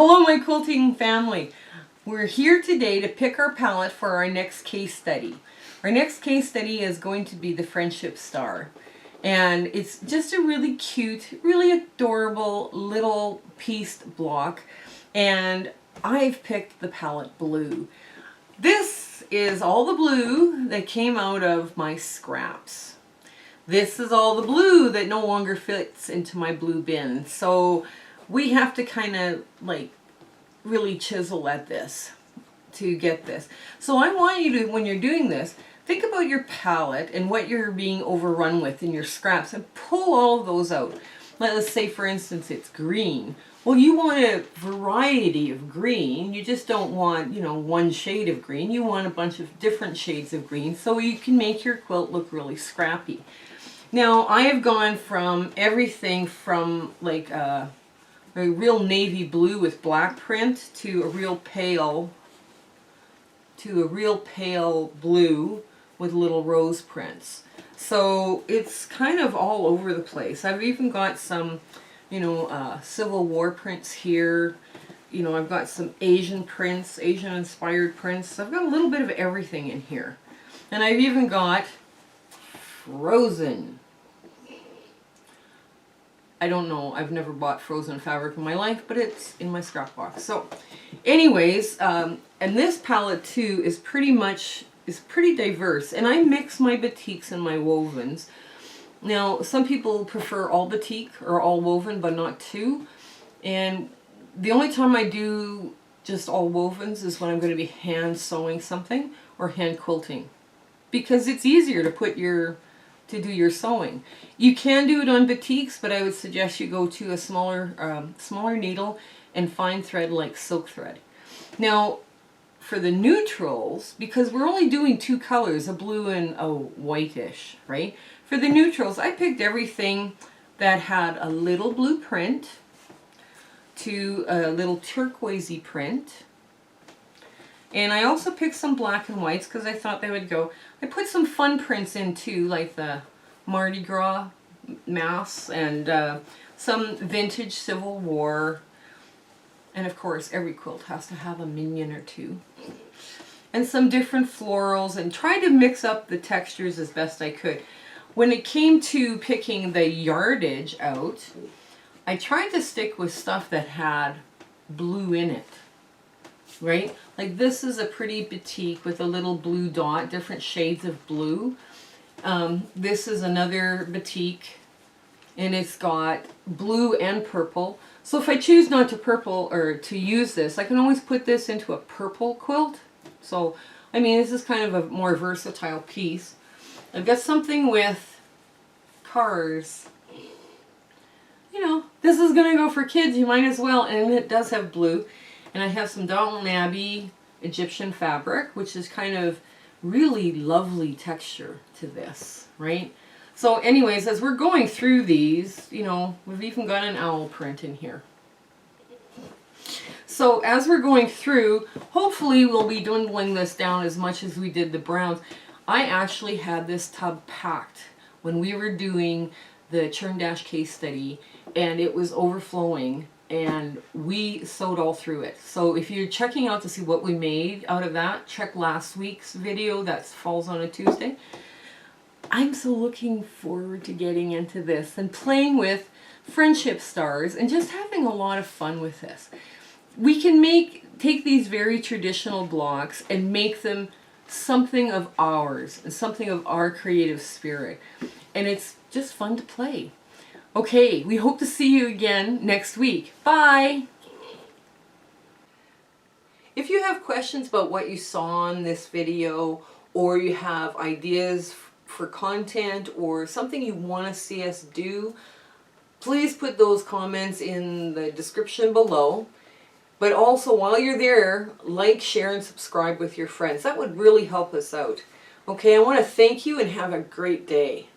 Hello my quilting family. We're here today to pick our palette for our next case study. Our next case study is going to be the Friendship Star. And it's just a really cute, really adorable little pieced block. And I've picked the palette blue. This is all the blue that came out of my scraps. This is all the blue that no longer fits into my blue bin. So we have to kind of like really chisel at this to get this. So I want you to, when you're doing this, think about your palette and what you're being overrun with in your scraps and pull all of those out. Let's say for instance it's green. Well, you want a variety of green. You just don't want, you know, one shade of green. You want a bunch of different shades of green so you can make your quilt look really scrappy. Now I have gone from everything from like a real navy blue with black print to a real pale blue with little rose prints. So it's kind of all over the place. I've even got some, you know, Civil War prints here. You know, I've got some Asian prints, Asian inspired prints. I've got a little bit of everything in here. And I've even got Frozen. I don't know, I've never bought frozen fabric in my life, but it's in my scrap box. So anyways, and this palette too is pretty diverse. And I mix my batiks and my wovens. Now, some people prefer all batik or all woven, but not two. And the only time I do just all wovens is when I'm going to be hand sewing something or hand quilting. Because it's easier to put to do your sewing. You can do it on batiks, but I would suggest you go to a smaller needle and fine thread like silk thread. Now, for the neutrals, because we're only doing two colors, a blue and a whitish, right? For the neutrals, I picked everything that had a little blue print to a little turquoisey print. And I also picked some black and whites because I thought they would go. I put some fun prints in too, like the Mardi Gras masks and some vintage Civil War. And of course, every quilt has to have a minion or two. And some different florals, and try to mix up the textures as best I could. When it came to picking the yardage out, I tried to stick with stuff that had blue in it. Right? Like this is a pretty batik with a little blue dot, different shades of blue. This is another batik and it's got blue and purple. So if I choose not to purple or to use this, I can always put this into a purple quilt. So, I mean, this is kind of a more versatile piece. I've got something with cars. You know, this is going to go for kids, you might as well, and it does have blue. And I have some Downton Abbey Egyptian fabric, which is kind of really lovely texture to this, right? So anyways, as we're going through these, you know, we've even got an owl print in here. So as we're going through, hopefully we'll be dwindling this down as much as we did the browns. I actually had this tub packed when we were doing the Churn Dash case study, and it was overflowing. And we sewed all through it. So if you're checking out to see what we made out of that, check last week's video that falls on a Tuesday. I'm so looking forward to getting into this and playing with friendship stars and just having a lot of fun with this. We can take these very traditional blocks and make them something of ours and something of our creative spirit. And it's just fun to play. Okay, we hope to see you again next week. Bye! If you have questions about what you saw in this video, or you have ideas for content or something you want to see us do, please put those comments in the description below. But also, while you're there, like, share, and subscribe with your friends. That would really help us out. Okay, I want to thank you and have a great day.